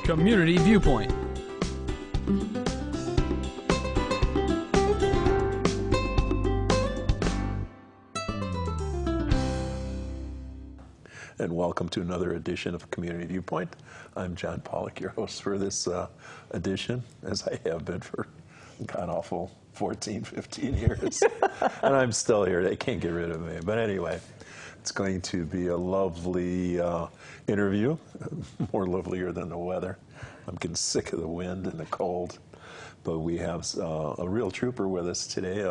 Community Viewpoint. And welcome to another edition of Community Viewpoint. I'm John Pawlak, your host for this edition, as I have been for god awful 14, 15 years. And I'm still here. They can't get rid of me. But anyway, it's going to be a lovely interview, more lovelier than the weather. I'm getting sick of the wind and the cold. But we have a real trooper with us today,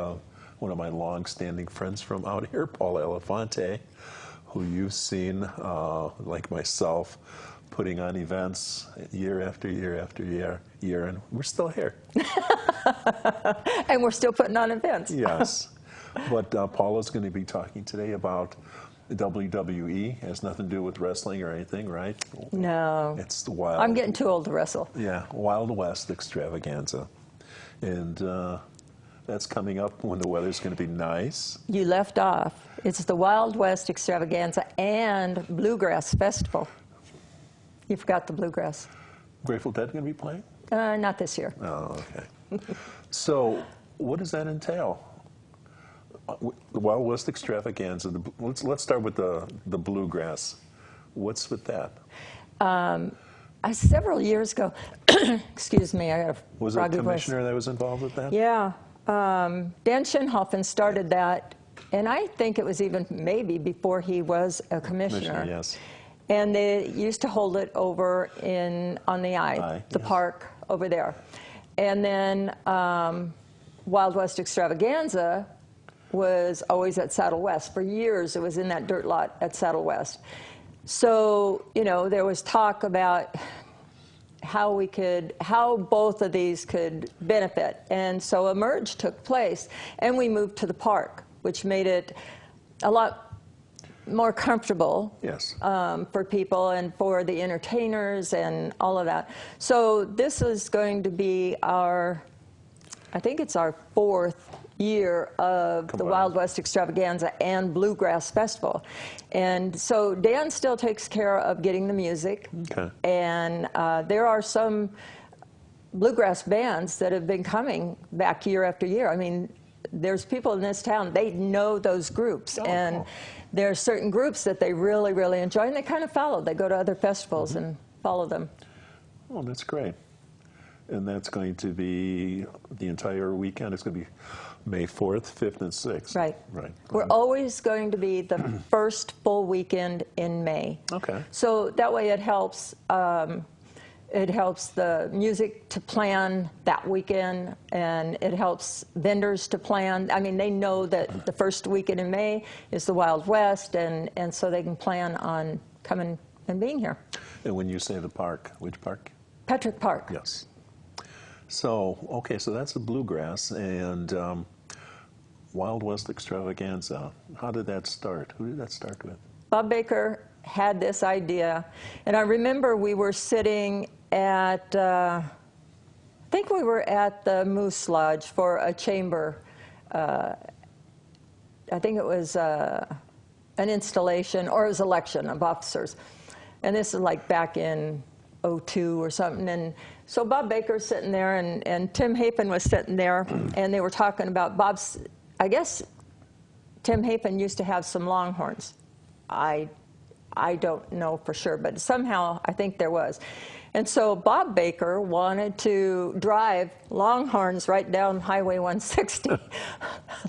one of my long-standing friends from out here, Paul Elefante, who you've seen, like myself, putting on events year after year after year, and we're still here. And we're still putting on events. Yes. But Paul is going to be talking today about the WWE. It has nothing to do with wrestling or anything, right? No. It's the Wild... I'm getting too old to wrestle. Yeah, Wild West Extravaganza. And that's coming up when the weather's going to be nice. You left off. It's the Wild West Extravaganza and Bluegrass Festival. You forgot the Bluegrass. Grateful Dead going to be playing? Not this year. Oh, okay. So, what does that entail? The Wild West Extravaganza. Let's start with the Bluegrass. What's with that? Several years ago, excuse me, I got a Was it a froggy voice. commissioner that was involved with that? Yeah. Dan Schinhofen started that, and I think it was even maybe before he was a commissioner. Yes. And they used to hold it over on the Yes. park over there. And then Wild West Extravaganza was always at Saddle West. For years, it was in that dirt lot at Saddle West. So, you know, there was talk about how both of these could benefit. And so a merge took place, and we moved to the park, which made it a lot more comfortable. Yes. For people and for the entertainers and all of that. So this is going to be I think it's our 4th year of the Wild West Extravaganza and Bluegrass Festival. And so Dan still takes care of getting the music. Okay. And there are some bluegrass bands that have been coming back year after year. I mean, there's people in this town, they know those groups. Oh, and cool. There are certain groups that they really, really enjoy, and they kind of follow. They go to other festivals and follow them. Oh, that's great. And that's going to be the entire weekend. It's going to be May 4th, 5th, and 6th. Right. Right. We're always going to be the first full weekend in May. Okay. So that way it helps the music to plan that weekend, and it helps vendors to plan. I mean, they know that the first weekend in May is the Wild West, and so they can plan on coming and being here. And when you say the park, which park? Patrick Park. Yes. So, okay, so that's the Bluegrass, and Wild West Extravaganza. How did that start? Who did that start with? Bob Baker had this idea, and I remember we were sitting at, I think we were at the Moose Lodge for a chamber. I think it was an installation, or it was election of officers. And this is like back in '02 or something. And so Bob Baker's sitting there, and Tim Hafen was sitting there, and they were talking about I guess Tim Hafen used to have some Longhorns. I don't know for sure, but somehow I think there was. And so Bob Baker wanted to drive Longhorns right down Highway 160,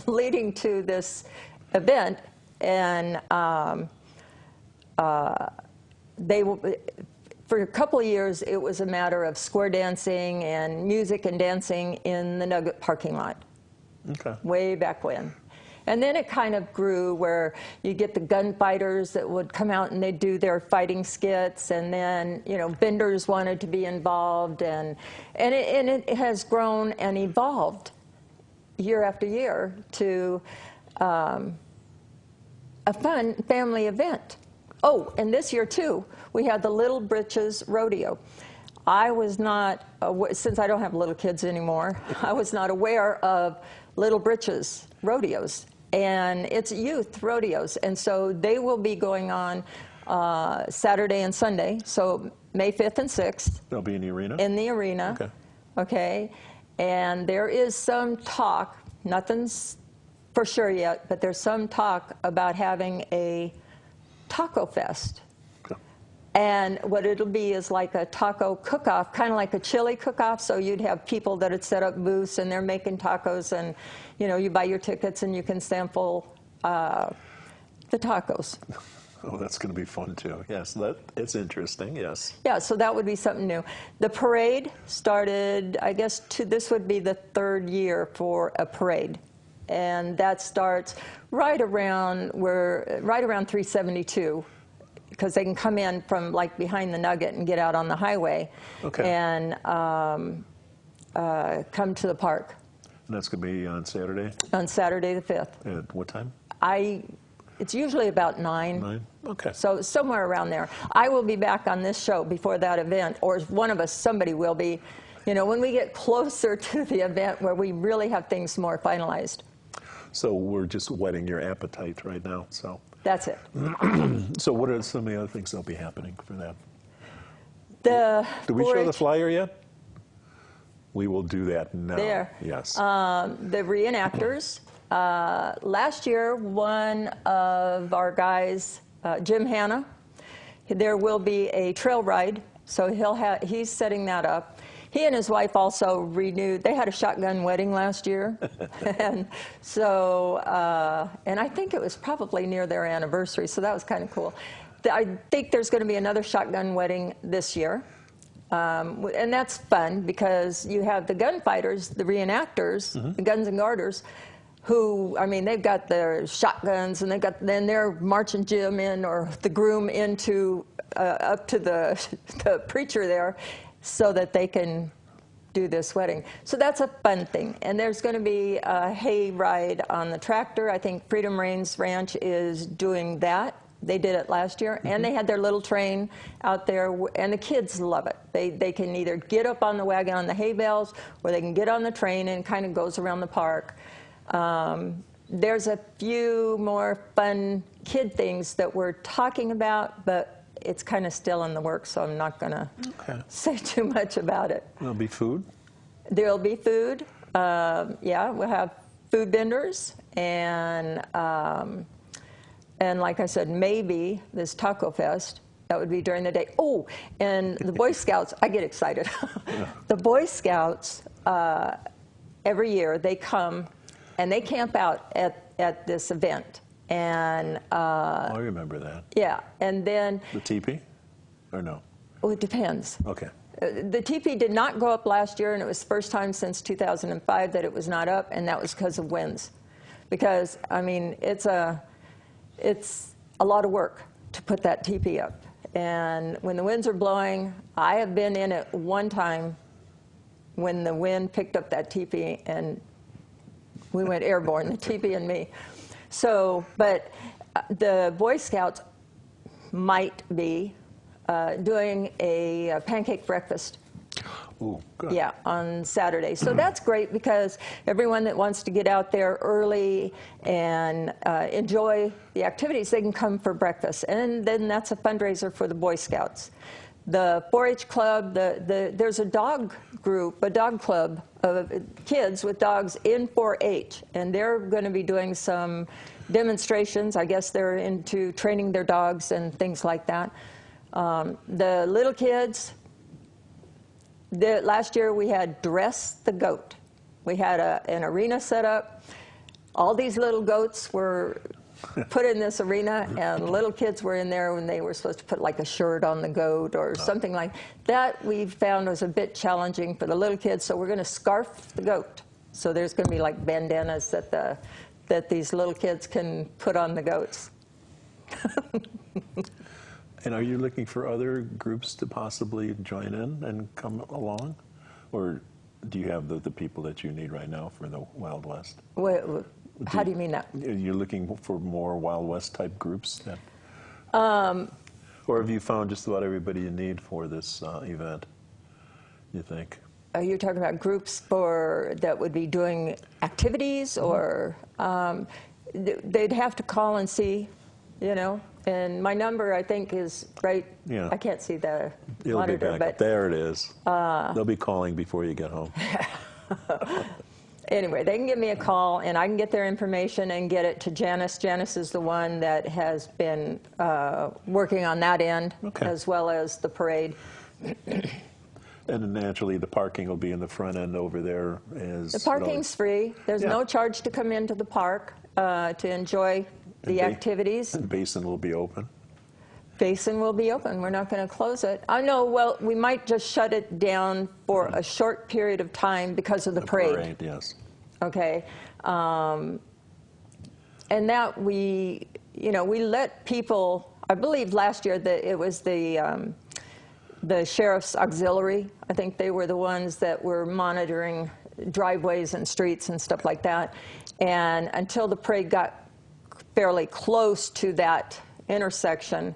leading to this event. And for a couple of years, it was a matter of square dancing and music and dancing in the Nugget parking lot. Okay. Way back when. And then it kind of grew where you get the gunfighters that would come out and they'd do their fighting skits, and then, you know, vendors wanted to be involved, and it has grown and evolved year after year to a fun family event. Oh, and this year too, we had the Little Britches Rodeo. I was not, since I don't have little kids anymore, I was not aware of Little Britches rodeos. And it's youth rodeos. And so they will be going on Saturday and Sunday. So May 5th and 6th. They'll be in the arena? In the arena. Okay. Okay. And there is some talk, nothing's for sure yet, but there's some talk about having a taco fest. Okay. And what it'll be is like a taco cook-off, kind of like a chili cook-off. So you'd have people that had set up booths and they're making tacos, and you buy your tickets and you can sample the tacos. Oh, that's going to be fun too. Yes, it's interesting. Yes. Yeah, so that would be something new. The parade started, I guess, this would be the third year for a parade, and that starts right around 372, because they can come in from like behind the Nugget and get out on the highway, Okay. and come to the park. And that's going to be on Saturday? On Saturday the 5th. At what time? It's usually about 9. 9? Okay. So somewhere around there. I will be back on this show before that event, or one of us, somebody will be, when we get closer to the event where we really have things more finalized. So we're just whetting your appetite right now. So That's it. So what are some of the other things that'll be happening for that? Did we show the flyer yet? We will do that now. There. Yes. The reenactors. Last year, one of our guys, Jim Hanna, there will be a trail ride, so he's setting that up. He and his wife also renewed. They had a shotgun wedding last year, and so and I think it was probably near their anniversary, so that was kind of cool. I think there's going to be another shotgun wedding this year. And that's fun because you have the gunfighters, the reenactors, the guns and garters, who, they've got their shotguns, and then they're marching Jim in, or the groom into, up to the preacher there, so that they can do this wedding. So that's a fun thing. And there's going to be a hay ride on the tractor. I think Freedom Range Ranch is doing that. They did it last year, and they had their little train out there, and the kids love it. They can either get up on the wagon on the hay bales, or they can get on the train, and it kind of goes around the park. There's a few more fun kid things that we're talking about, but it's kind of still in the works, so I'm not going to say too much about it. There'll be food? There'll be food. Yeah, we'll have food vendors, and like I said, maybe this Taco Fest, that would be during the day. Oh, and the Boy Scouts, I get excited. The Boy Scouts, every year, they come and they camp out at this event. And I remember that. Yeah, and then... The teepee? Or no? Oh, it depends. Okay. The teepee did not go up last year, and it was the first time since 2005 that it was not up, and that was because of winds. Because, it's a lot of work to put that teepee up. And when the winds are blowing, I have been in it one time when the wind picked up that teepee and we went airborne, the teepee and me. So, but the Boy Scouts might be doing a pancake breakfast. Ooh, good. Yeah, on Saturday. So that's great because everyone that wants to get out there early and enjoy the activities, they can come for breakfast. And then that's a fundraiser for the Boy Scouts. The 4-H club, there's a dog group, a dog club of kids with dogs in 4-H, and they're going to be doing some demonstrations. I guess they're into training their dogs and things like that. The little kids... Last year we had Dress the Goat. We had an arena set up. All these little goats were put in this arena, and little kids were in there when they were supposed to put like a shirt on the goat or something like that. We found was a bit challenging for the little kids, so we're going to scarf the goat. So there's going to be like bandanas that these little kids can put on the goats. And are you looking for other groups to possibly join in and come along? Or do you have the people that you need right now for the Wild West? How do you mean that? You're looking for more Wild West type groups? Or have you found just about everybody you need for this event, you think? Are you talking about groups that would be doing activities, or they'd have to call and see you know. And my number, I think, is right. Yeah. I can't see the It'll be monitor, back but up. There it is. They'll be calling before you get home. anyway, they can give me a call, and I can get their information and get it to Janice. Janice is the one that has been working on that end, Okay. as well as the parade. And then naturally, the parking will be in the front end over there. The parking's free. There's Yeah. no charge to come into the park to enjoy the activities. The basin will be open. Basin will be open. We're not going to close it. I know, well, we might just shut it down for a short period of time because of the parade. Yes. Okay. And that we let people, I believe last year that it was the Sheriff's Auxiliary. I think they were the ones that were monitoring driveways and streets and stuff like that. And until the parade got fairly close to that intersection,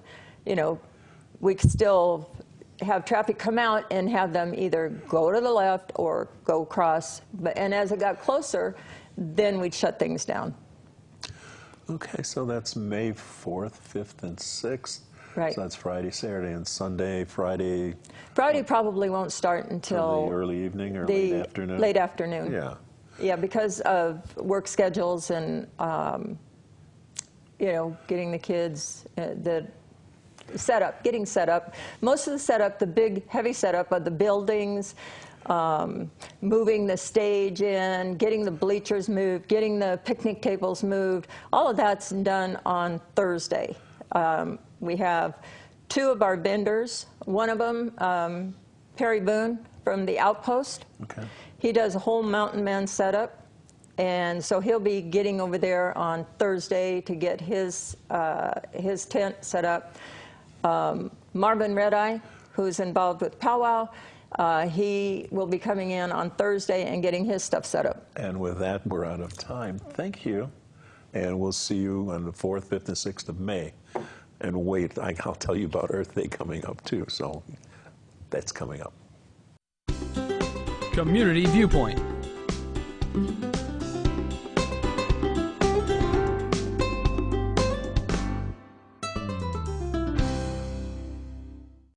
we could still have traffic come out and have them either go to the left or go across. And as it got closer, then we'd shut things down. Okay, so that's May 4th, 5th, and 6th. Right. So that's Friday, Saturday, and Sunday. Friday probably won't start until the early evening or late afternoon? Late afternoon. Yeah. Yeah, because of work schedules and, getting the kids, getting set up. Most of the setup, the big, heavy setup of the buildings, moving the stage in, getting the bleachers moved, getting the picnic tables moved, all of that's done on Thursday. We have two of our vendors. One of them, Perry Boone from the Outpost. Okay. He does a whole Mountain Man setup. And so he'll be getting over there on Thursday to get his tent set up. Marvin Redeye, who's involved with Powwow, he will be coming in on Thursday and getting his stuff set up. And with that, we're out of time. Thank you. And we'll see you on the 4th, 5th, and 6th of May. And wait, I'll tell you about Earth Day coming up, too. So that's coming up. Community Viewpoint.